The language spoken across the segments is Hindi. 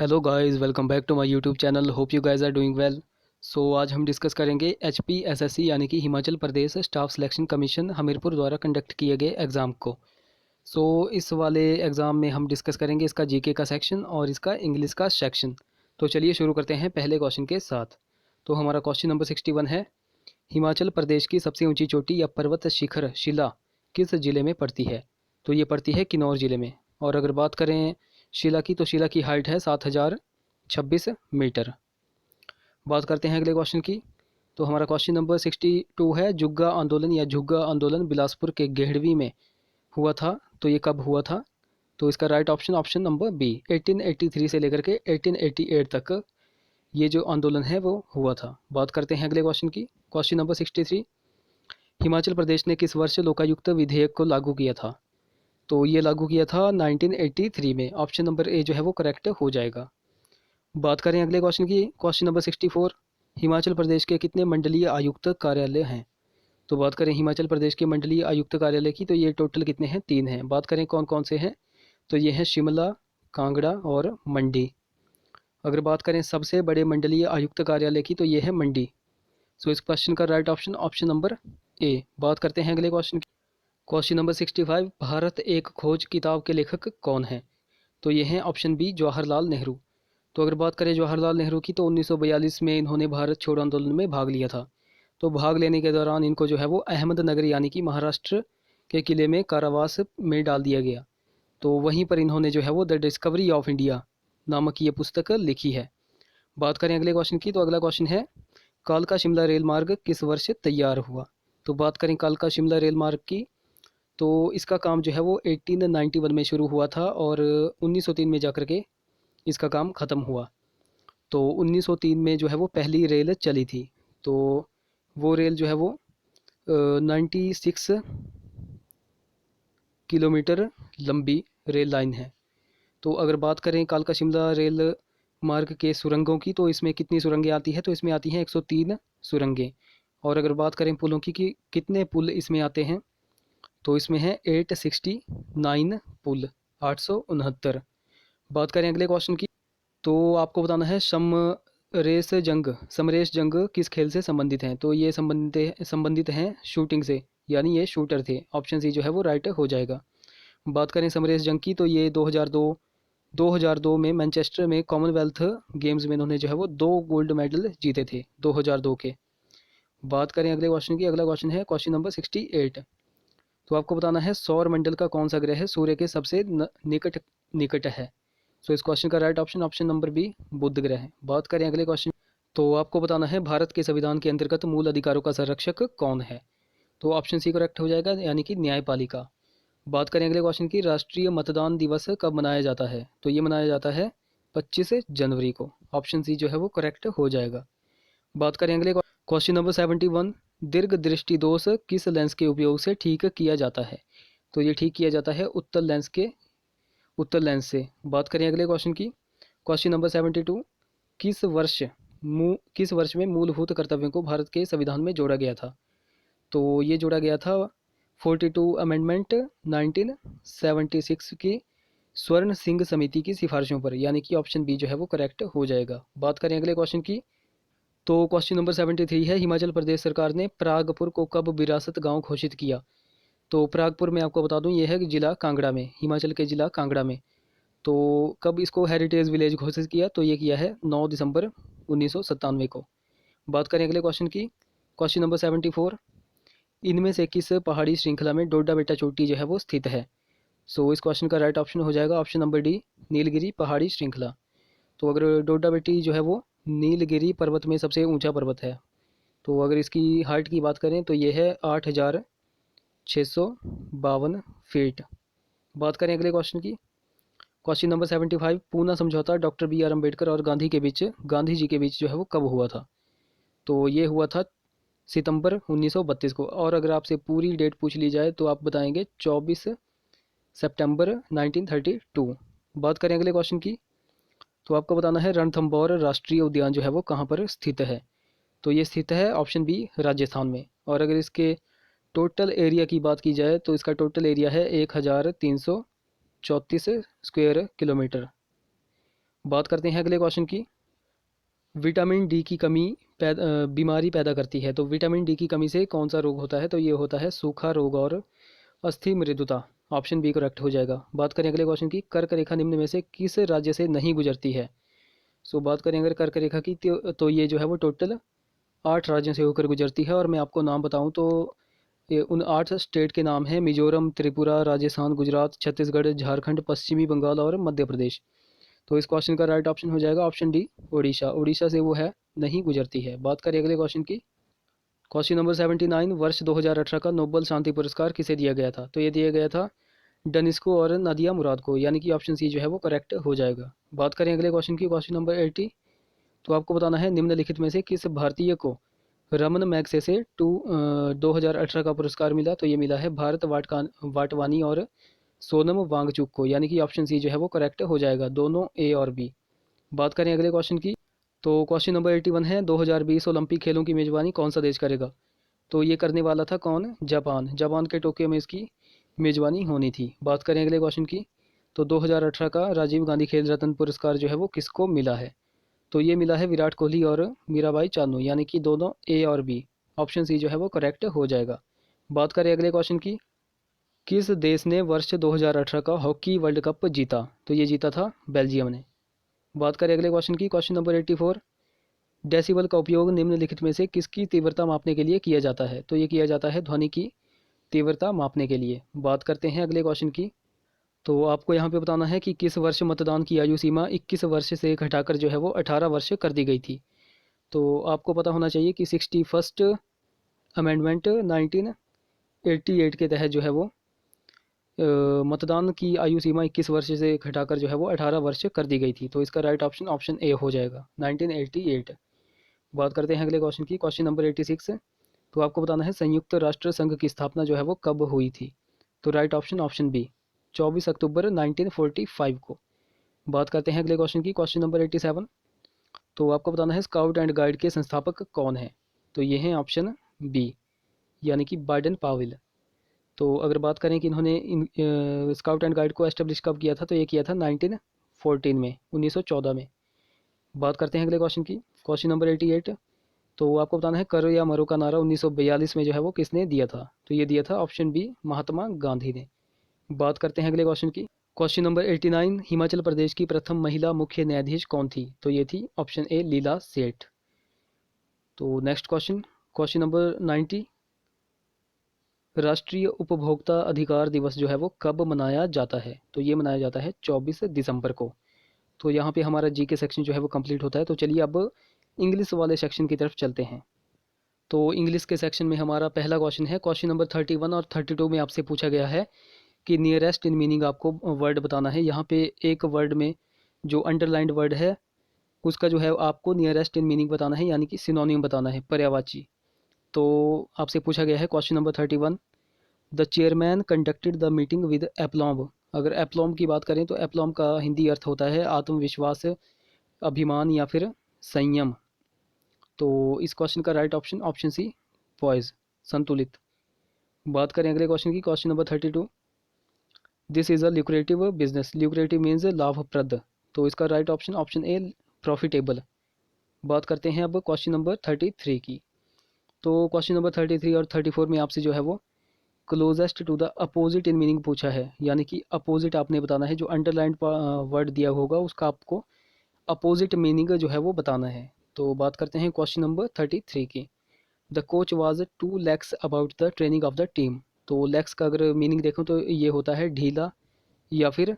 Hello guys, welcome back to my YouTube channel. Hope you guys are doing well. So आज हम डिस्कस करेंगे HPSSC यानी कि Himachal Pradesh staff selection commission Hamirpur द्वारा कंडक्ट किए गए एग्ज़ाम को। इस वाले एग्ज़ाम में हम डिस्कस करेंगे इसका जीके का सेक्शन और इसका इंग्लिश का सेक्शन। तो चलिए शुरू करते हैं पहले क्वेश्चन के साथ। तो हमारा क्वेश्चन नंबर 61 है, हिमाचल प्रदेश की सबसे ऊंची चोटी या पर्वत शिखर शिला किस ज़िले में पड़ती है? तो ये पड़ती है किन्नौर ज़िले में। और अगर बात करें शिला की, तो शिला की हाइट है 7026 मीटर। बात करते हैं अगले क्वेश्चन की। तो हमारा क्वेश्चन नंबर 62 है, जुग्गा आंदोलन या झुग्गा आंदोलन बिलासपुर के गेहड़वी में हुआ था, तो ये कब हुआ था? तो इसका right option option number B, 1883 से लेकर के 1888 तक ये जो आंदोलन है वो हुआ था। बात करते हैं अगले क्वेश्चन की। क्वेश्चन नंबर 63, हिमाचल प्रदेश ने किस वर्ष लोकायुक्त विधेयक को लागू किया था? तो ये लागू किया था 1983 में। ऑप्शन नंबर ए जो है वो करेक्ट हो जाएगा। बात करें अगले क्वेश्चन की। क्वेश्चन नंबर 64, हिमाचल प्रदेश के कितने मंडलीय आयुक्त कार्यालय हैं? तो बात करें हिमाचल प्रदेश के मंडलीय आयुक्त कार्यालय की, तो ये टोटल कितने हैं? 3 हैं। बात करें कौन कौन से हैं, तो ये हैं शिमला, कांगड़ा और मंडी। अगर बात करें सबसे बड़े मंडलीय आयुक्त कार्यालय की, तो ये है मंडी। इस क्वेश्चन का राइट ऑप्शन ऑप्शन नंबर ए। बात करते हैं अगले क्वेश्चन की। क्वेश्चन नंबर 65, भारत एक खोज किताब के लेखक कौन है? तो ये हैं ऑप्शन बी, जवाहरलाल नेहरू। तो अगर बात करें जवाहरलाल नेहरू की, तो 1942 में इन्होंने भारत छोड़ो आंदोलन में भाग लिया था। तो भाग लेने के दौरान इनको जो है वो अहमदनगर यानी कि महाराष्ट्र के किले में कारावास में डाल दिया गया। तो वहीं पर इन्होंने जो है वो द डिस्कवरी ऑफ इंडिया नामक ये पुस्तक लिखी है। बात करें अगले क्वेश्चन की। तो अगला क्वेश्चन है, कालका शिमला रेल मार्ग किस वर्ष तैयार हुआ? तो बात करें कालका शिमला रेल मार्ग की, तो इसका काम जो है वो 1891 में शुरू हुआ था और 1903 में जाकर के इसका काम ख़त्म हुआ। तो 1903 में जो है वो पहली रेल चली थी। तो वो रेल जो है वो 96 किलोमीटर लंबी रेल लाइन है। तो अगर बात करें कालका शिमला रेल मार्ग के सुरंगों की, तो इसमें कितनी सुरंगें आती हैं? तो इसमें आती हैं 103 सुरंगें। और अगर बात करें पुलों की कि कितने पुल इसमें आते हैं, तो इसमें है 869 पुल, 869। बात करें अगले क्वेश्चन की, तो आपको बताना है समरेश जंग किस खेल से संबंधित हैं? तो ये संबंधित हैं शूटिंग से, यानी ये शूटर थे। ऑप्शन सी जो है वो राइट हो जाएगा। बात करें समरेश जंग की, तो ये 2002 में मैनचेस्टर में कॉमनवेल्थ गेम्स में इन्होंने जो है वो 2 गोल्ड मेडल जीते थे 2002 के। बात करें अगले क्वेश्चन की। अगला क्वेश्चन है क्वेश्चन नंबर 68। तो आपको बताना है सौर मंडल का कौन सा ग्रह सूर्य के सबसे निकट निकट है? इस क्वेश्चन का right option option number B, बुध ग्रह है। बात करें अगले क्वेश्चन, तो आपको बताना है भारत के संविधान के अंतर्गत मूल अधिकारों का संरक्षक कौन है? तो ऑप्शन सी करेक्ट हो जाएगा, यानी कि न्यायपालिका। बात करें अगले क्वेश्चन की, राष्ट्रीय मतदान दिवस कब मनाया जाता है? तो ये मनाया जाता है 25 जनवरी को। ऑप्शन सी जो है वो करेक्ट हो जाएगा। बात करें अगले क्वेश्चन नंबर 71, दीर्घ दृष्टि दोष किस लेंस के उपयोग से ठीक किया जाता है? तो ये ठीक किया जाता है उत्तल लेंस से। बात करें अगले क्वेश्चन की। क्वेश्चन नंबर 72, किस वर्ष में मूलभूत कर्तव्यों को भारत के संविधान में जोड़ा गया था? तो ये जोड़ा गया था 42 अमेंडमेंट 1976 की स्वर्ण सिंह समिति की सिफारिशों पर, यानी कि ऑप्शन बी जो है वो करेक्ट हो जाएगा। बात करें अगले क्वेश्चन की, तो क्वेश्चन नंबर 73 है, हिमाचल प्रदेश सरकार ने प्रागपुर को कब विरासत गांव घोषित किया? तो प्रागपुर में आपको बता दूं ये है जिला कांगड़ा में, हिमाचल के जिला कांगड़ा में। तो कब इसको हेरिटेज विलेज घोषित किया? तो ये किया है 9 दिसंबर 1997 को। बात करें अगले क्वेश्चन की। क्वेश्चन नंबर 74, इनमें से किस पहाड़ी श्रृंखला में डोडा बेटा चोटी जो है वो स्थित है? इस क्वेश्चन का राइट ऑप्शन हो जाएगा ऑप्शन नंबर डी, नीलगिरी पहाड़ी श्रृंखला। तो अगर डोडा बेटी जो है वो नीलगिरी पर्वत में सबसे ऊंचा पर्वत है। तो अगर इसकी हाइट की बात करें, तो ये है 8652 फीट। बात करें अगले क्वेश्चन की। क्वेश्चन नंबर 75, पूना समझौता डॉक्टर BR अम्बेडकर और गांधी जी के बीच जो है वो कब हुआ था? तो ये हुआ था सितंबर 1932 को। और अगर आपसे पूरी डेट पूछ ली जाए, तो आप बताएंगे 24 सितंबर 1932। बात करें अगले क्वेश्चन की, तो आपको बताना है रणथंभौर राष्ट्रीय उद्यान जो है वो कहाँ पर स्थित है? तो ये स्थित है ऑप्शन बी, राजस्थान में। और अगर इसके टोटल एरिया की बात की जाए, तो इसका टोटल एरिया है 1334 स्क्वायर किलोमीटर। बात करते हैं अगले क्वेश्चन की। विटामिन डी की कमी बीमारी पैदा करती है। तो विटामिन डी की कमी से कौन सा रोग होता है? तो ये होता है सूखा रोग और अस्थि मृदुता। ऑप्शन बी करेक्ट हो जाएगा। बात करें अगले क्वेश्चन की, कर्क रेखा निम्न में से किस राज्य से नहीं गुजरती है? सो बात करें अगर कर्क रेखा की तो ये जो है वो टोटल 8 राज्यों से होकर गुजरती है। और मैं आपको नाम बताऊं तो ये उन 8 स्टेट के नाम हैं: मिजोरम, त्रिपुरा, राजस्थान, गुजरात, छत्तीसगढ़, झारखंड, पश्चिमी बंगाल और मध्य प्रदेश। तो इस क्वेश्चन का राइट ऑप्शन हो जाएगा ऑप्शन डी, उड़ीसा। उड़ीसा से वो है, नहीं गुजरती है। बात करें अगले क्वेश्चन की। क्वेश्चन नंबर 79, वर्ष 2018 का नोबेल शांति पुरस्कार किसे दिया गया था? तो ये दिया गया था डनिस्को और नादिया मुराद को, यानी कि ऑप्शन सी जो है वो करेक्ट हो जाएगा। बात करें अगले क्वेश्चन की, क्वेश्चन नंबर 80। तो आपको बताना है निम्नलिखित में से किस भारतीय को रमन मैगसेसे 2018 का पुरस्कार मिला? तो ये मिला है भारत वाटवानी और सोनम वांगचुक को, यानी कि ऑप्शन सी जो है वो करेक्ट हो जाएगा, दोनों ए और बी। बात करें अगले क्वेश्चन की। तो क्वेश्चन नंबर 81 है, 2020 ओलंपिक खेलों की मेजबानी कौन सा देश करेगा? तो ये करने वाला था कौन? जापान। जापान के टोक्यो में इसकी मेजबानी होनी थी। बात करें अगले क्वेश्चन की। तो 2018 का राजीव गांधी खेल रत्न पुरस्कार जो है वो किसको मिला है? तो ये मिला है विराट कोहली और मीराबाई चानू, यानी कि दोनों ए और बी। ऑप्शन सी जो है वो करेक्ट हो जाएगा। बात करें अगले क्वेश्चन की। किस देश ने वर्ष 2018 का हॉकी वर्ल्ड कप जीता? तो ये जीता था बेल्जियम ने। बात करें अगले क्वेश्चन की, क्वेश्चन नंबर 84। डेसिबल का उपयोग निम्नलिखित में से किसकी तीव्रता मापने के लिए किया जाता है? तो ये किया जाता है ध्वनि की तीव्रता मापने के लिए। बात करते हैं अगले क्वेश्चन की। तो आपको यहाँ पे बताना है कि किस वर्ष मतदान की आयु सीमा 21 वर्ष से घटाकर जो है वो 18 वर्ष कर दी गई थी? तो आपको पता होना चाहिए कि 61st अमेंडमेंट 1988 के तहत जो है वो मतदान की आयु सीमा 21 वर्ष से घटाकर जो है वो 18 वर्ष कर दी गई थी। तो इसका राइट ऑप्शन ऑप्शन ए हो जाएगा, 1988। बात करते हैं अगले क्वेश्चन की, क्वेश्चन नंबर 86। तो आपको बताना है संयुक्त राष्ट्र संघ की स्थापना जो है वो कब हुई थी? तो राइट ऑप्शन ऑप्शन बी, 24 अक्टूबर 1945 को। बात करते हैं अगले क्वेश्चन की, क्वेश्चन नंबर 87। तो आपको बताना है स्काउट एंड गाइड के संस्थापक कौन है? तो ये हैं ऑप्शन बी, यानी कि बाइडन पाविल। तो अगर बात करें कि इन्होंने स्काउट एंड गाइड को एस्टेब्लिश कब किया था, तो ये किया था 1914 में, 1914 में। बात करते हैं अगले क्वेश्चन की, क्वेश्चन नंबर 88। तो आपको बताना है करो या मरो का नारा 1942 में जो है वो किसने दिया था? तो ये दिया था ऑप्शन बी, महात्मा गांधी ने। बात करते हैं अगले क्वेश्चन की, क्वेश्चन नंबर 89। हिमाचल प्रदेश की प्रथम महिला मुख्य न्यायाधीश कौन थी? तो ये थी ऑप्शन ए, लीला सेठ। तो नेक्स्ट क्वेश्चन, क्वेश्चन नंबर 90। राष्ट्रीय उपभोक्ता अधिकार दिवस जो है वो कब मनाया जाता है? तो ये मनाया जाता है 24 दिसंबर को। तो यहाँ पे हमारा जी के सेक्शन जो है वो कंप्लीट होता है। तो चलिए अब इंग्लिश वाले सेक्शन की तरफ चलते हैं। तो इंग्लिश के सेक्शन में हमारा पहला क्वेश्चन है, क्वेश्चन नंबर 31 और 32 में आपसे पूछा गया है कि नियरेस्ट इन मीनिंग आपको वर्ड बताना है। यहाँ पे एक वर्ड में जो अंडरलाइंड वर्ड है उसका जो है आपको नियरेस्ट इन मीनिंग बताना है, यानी कि सिनोनिम बताना है, पर्यायवाची। तो आपसे पूछा गया है question number 31, the chairman conducted the meeting with aplomb. अगर एप्लॉम की बात करें तो एप्लॉम का हिंदी अर्थ होता है आत्मविश्वास, अभिमान या फिर संयम। तो इस क्वेश्चन का right option option C, poise, संतुलित। बात करें अगले क्वेश्चन की, question number 32। This is a lucrative business. Lucrative means लाभप्रद। तो इसका right option option A, profitable. बात करते हैं अब क्वेश्चन नंबर 33 की। तो क्वेश्चन नंबर 33 और 34 में आपसे जो है वो closest to the opposite in meaning पूछा है, यानी कि अपोजिट आपने बताना है। जो अंडरलाइंड वर्ड दिया होगा उसका आपको अपोजिट मीनिंग जो है वो बताना है। तो बात करते हैं क्वेश्चन नंबर 33 की। The coach was too lax about the training of the team. तो लैक्स का अगर मीनिंग देखो तो ये होता है ढीला या फिर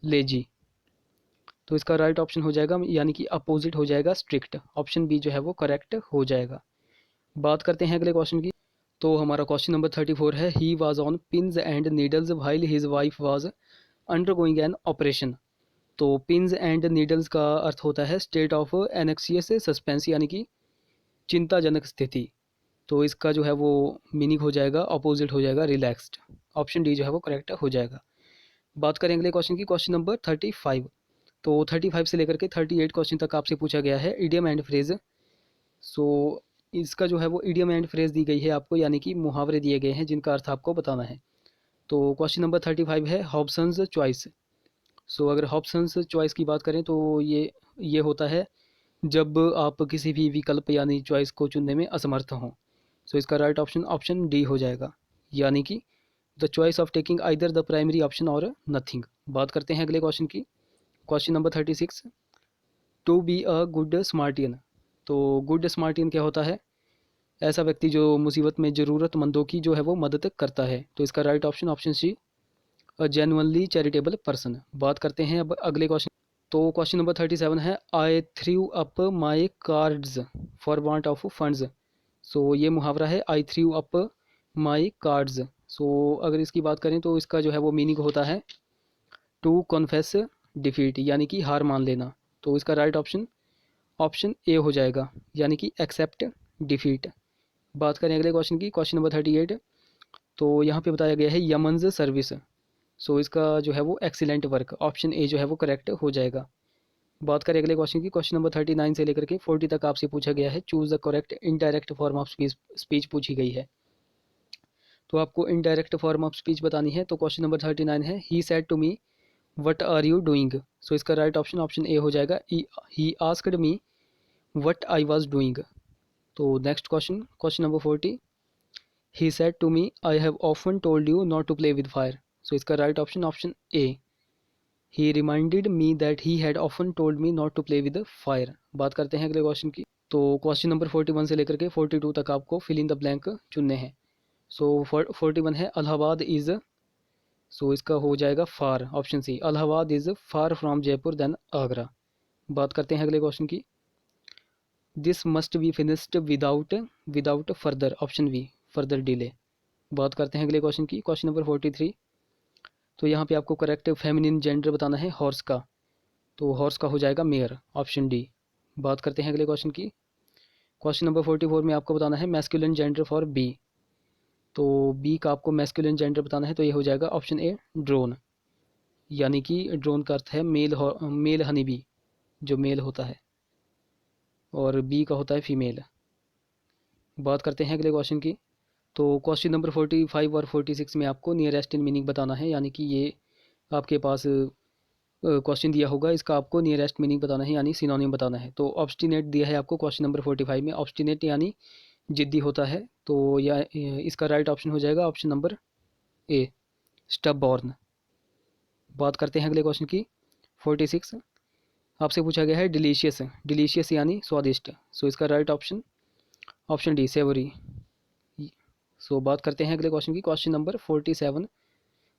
लेजी। तो इसका राइट ऑप्शन हो जाएगा, यानी कि अपोजिट हो जाएगा स्ट्रिक्ट। ऑप्शन बी जो है वो करेक्ट हो जाएगा। बात करते हैं अगले क्वेश्चन की। तो हमारा क्वेश्चन नंबर 34 है, he was on pins and needles while his wife was undergoing an operation. तो पिन्स एंड नीडल्स का अर्थ होता है स्टेट ऑफ एनेक्सियस सस्पेंस, यानी कि चिंताजनक स्थिति। तो इसका जो है वो मीनिंग हो जाएगा, अपोजिट हो जाएगा, रिलैक्स्ड। ऑप्शन डी जो है वो करेक्ट हो जाएगा। बात करें अगले क्वेश्चन की, क्वेश्चन नंबर 35। तो 35 से लेकर के 38 क्वेश्चन तक आपसे पूछा गया है इडियम एंड फ्रेज। सो इसका जो है वो इडियम एंड फ्रेज दी गई है आपको, यानी कि मुहावरे दिए गए हैं जिनका अर्थ आपको बताना है। तो क्वेश्चन नंबर 35 है हॉब्सन्स चॉइस। सो अगर हॉब्सन्स चॉइस की बात करें तो ये होता है जब आप किसी भी विकल्प यानी चॉइस को चुनने में असमर्थ हों। सो इसका राइट ऑप्शन ऑप्शन डी हो जाएगा, यानी कि the choice of taking either the primary option और नथिंग। बात करते हैं अगले क्वेश्चन की। Question number 36, to be a good Samaritan. तो गुड स्मार्टियन क्या होता है? ऐसा व्यक्ति जो मुसीबत में ज़रूरतमंदों की जो है वो मदद करता है। तो इसका राइट ऑप्शन ऑप्शन सी, अ जेनुअनली चैरिटेबल पर्सन। बात करते हैं अब अगले क्वेश्चन। तो क्वेश्चन नंबर 37 है, I threw up my cards for want of funds. So ये मुहावरा है, I threw up my cards. So अगर इसकी बात करें तो इसका जो है वो मीनिंग होता है टू कॉन्फेस डिफीट, यानी कि हार मान लेना। तो इसका राइट ऑप्शन ऑप्शन ए हो जाएगा, यानी कि एक्सेप्ट डिफीट। बात करें अगले क्वेश्चन की। क्वेश्चन नंबर 38, तो यहाँ पे बताया गया है यमन्स सर्विस। सो इसका जो है वो एक्सीलेंट वर्क, ऑप्शन ए जो है वो करेक्ट हो जाएगा। बात करें अगले क्वेश्चन की। क्वेश्चन नंबर 39 से लेकर के 40 तक आपसे पूछा गया है, choose the correct indirect form of speech पूछी गई है। तो आपको इनडायरेक्ट फॉर्म ऑफ स्पीच बतानी है। तो क्वेश्चन नंबर 39 है, he said to me what are you doing. So इसका राइट ऑप्शन ऑप्शन ए हो जाएगा, he asked me what I was doing. तो next question, question number 40, he said to me I have often told you not to play with fire. So इसका right option option A, he reminded me that he had often told me not to play with fire. बात करते हैं अगले क्वेश्चन की। तो क्वेश्चन नंबर 41 से लेकर के 42 तक आपको फिल इन द ब्लैंक चुनने हैं। सो 41 है, अलाहाबाद इज़। सो इसका हो जाएगा far, option C, Allahabad is far from Jaipur than Agra. बात करते हैं अगले क्वेश्चन की। This must be finished without without further, option B, further delay. बात करते हैं अगले क्वेश्चन की। क्वेश्चन नंबर 43, तो यहाँ पे आपको करेक्ट फेमिनिन जेंडर बताना है हॉर्स का। तो हॉर्स का हो जाएगा मेयर, ऑप्शन डी। बात करते हैं अगले क्वेश्चन की। क्वेश्चन नंबर 44 में आपको बताना है मैस्कुलिन जेंडर फॉर बी। तो बी का आपको मैस्कुलिन जेंडर बताना है, तो ये हो जाएगा ऑप्शन ए, ड्रोन। यानी कि ड्रोन का अर्थ है मेल हनी बी, जो मेल होता है, और बी का होता है फीमेल। बात करते हैं अगले क्वेश्चन की। तो क्वेश्चन नंबर 45 और 46 में आपको नियरेस्ट इन मीनिंग बताना है, यानी कि ये आपके पास क्वेश्चन दिया होगा, इसका आपको नियरेस्ट मीनिंग बताना है, यानी सिनोनिम बताना है। तो ऑब्स्टिनेट दिया है आपको क्वेश्चन नंबर 45 में, ऑब्स्टिनेट यानी जिद्दी होता है। तो या इसका राइट ऑप्शन हो जाएगा ऑप्शन नंबर ए, स्टबबॉर्न। बात करते हैं अगले क्वेश्चन की। 46 आपसे पूछा गया है डिलीशियस, डिलीशियस यानी स्वादिष्ट। सो इसका right option option D, savoury. So बात करते हैं अगले क्वेश्चन की। क्वेश्चन नंबर 47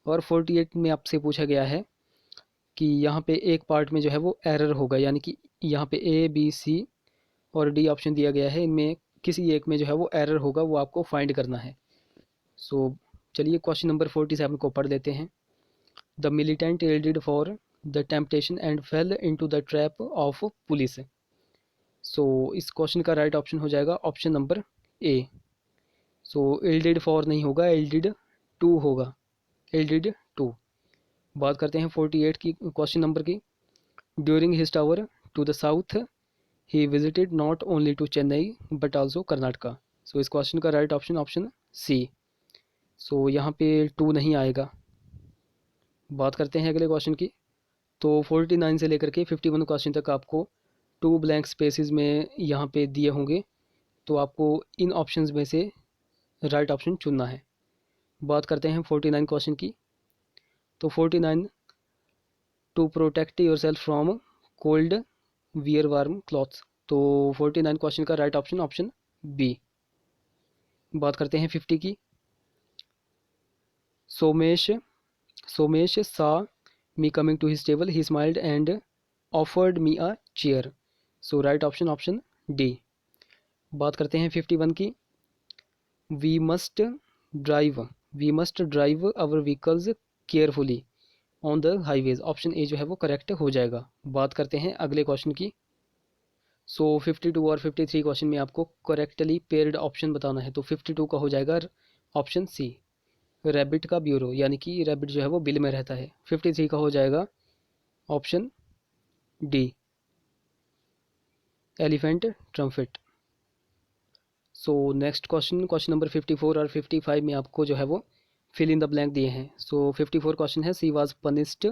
और 48 में आपसे पूछा गया है कि यहाँ पे एक पार्ट में जो है वो एरर होगा, यानी कि यहाँ पे ए बी सी और डी ऑप्शन दिया गया है, इनमें किसी एक में जो है वो एरर होगा, वो आपको फाइंड करना है। सो चलिए क्वेश्चन नंबर 47 को पढ़ लेते हैं। The militant yielded for the temptation and fell into the trap of police. So इस क्वेश्चन का राइट ऑप्शन हो जाएगा option number A. So yielded for नहीं होगा, yielded टू होगा, yielded टू। बात करते हैं 48 की, क्वेश्चन नंबर की। During his tour to the south he visited not only to Chennai but also Karnataka. So इस क्वेश्चन का राइट ऑप्शन ऑप्शन सी। सो यहाँ पे टू नहीं आएगा। बात करते हैं अगले क्वेश्चन की। तो 49 से लेकर के 51 क्वेश्चन तक आपको टू ब्लैंक स्पेसेस में यहाँ पे दिए होंगे, तो आपको इन ऑप्शंस में से राइट ऑप्शन चुनना है। बात करते हैं 49 क्वेश्चन की। तो 49, to protect yourself from cold wear warm clothes. तो 49 क्वेश्चन का राइट ऑप्शन ऑप्शन बी। बात करते हैं 50 की। Somesh Somesh saw me coming to his table, he smiled and offered me a chair. So right option option D. बात करते हैं 51 की। We must drive we must drive our vehicles carefully on the highways, option A जो है वो करेक्ट हो जाएगा। बात करते हैं अगले क्वेश्चन की। सो 52 और 53 क्वेश्चन में आपको करेक्टली पेयर्ड ऑप्शन बताना है। तो 52 का हो जाएगा ऑप्शन सी, रैबिट का ब्यूरो, यानी कि रैबिट जो है वो बिल में रहता है। 53 का हो जाएगा option D, elephant trumpet. So next question, question number 54 और 55 में आपको जो है वो फिल इन द ब्लैंक दिए हैं। सो 54 क्वेश्चन है, सी वाज पनिस्ड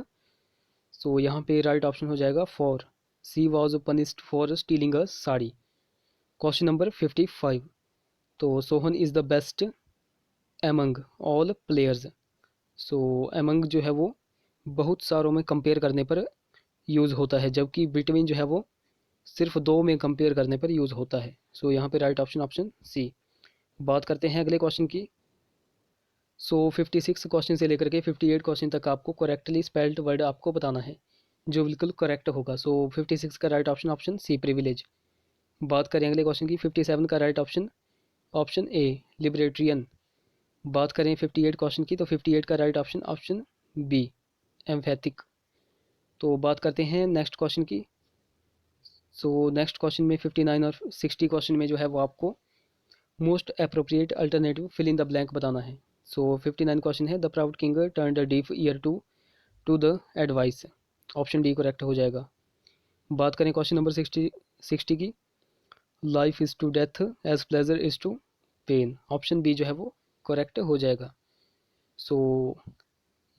सो यहाँ पे राइट ऑप्शन हो जाएगा four. She was punished for stealing a sari. Question number 55। तो Sohan is the best among all players. So among जो है वो बहुत सारों में कंपेयर करने पर यूज़ होता है, जबकि बिटवीन जो है वो सिर्फ दो में कंपेयर करने पर यूज़ होता है। सो यहाँ पे राइट ऑप्शन ऑप्शन सी। बात करते हैं अगले क्वेश्चन की। सो 56 क्वेश्चन से लेकर के 58 क्वेश्चन तक आपको करेक्टली स्पेल्ड वर्ड आपको बताना है जो बिल्कुल करेक्ट होगा। सो 56 का right option option C privilege. बात करें अगले क्वेश्चन की। 57 का right option option A libertarian. बात करें 58 क्वेश्चन की, तो 58 का right option option B emphatic. तो बात करते हैं नेक्स्ट क्वेश्चन की। सो नेक्स्ट क्वेश्चन में 59 और 60 क्वेश्चन में जो है वो आपको most appropriate alternative fill in the blank बताना है। सो 59 क्वेश्चन है, the proud king turned a deaf ear to the advice. Option D correct हो जाएगा। बात करें क्वेश्चन नंबर 60 की। Life is to death as pleasure is to pain. Option B जो है वो करेक्ट हो जाएगा। सो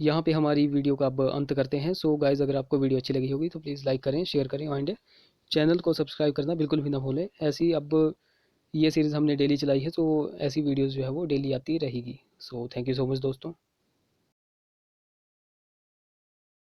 यहाँ पे हमारी वीडियो का अब अंत करते हैं। सो गाइज़, अगर आपको वीडियो अच्छी लगी होगी तो प्लीज़ लाइक करें, शेयर करें एंड चैनल को सब्सक्राइब करना बिल्कुल भी ना भूलें। ऐसी अब ये सीरीज़ हमने डेली चलाई है, तो ऐसी वीडियोज़ जो है वो डेली आती रहेगी। So thank you so much दोस्तों।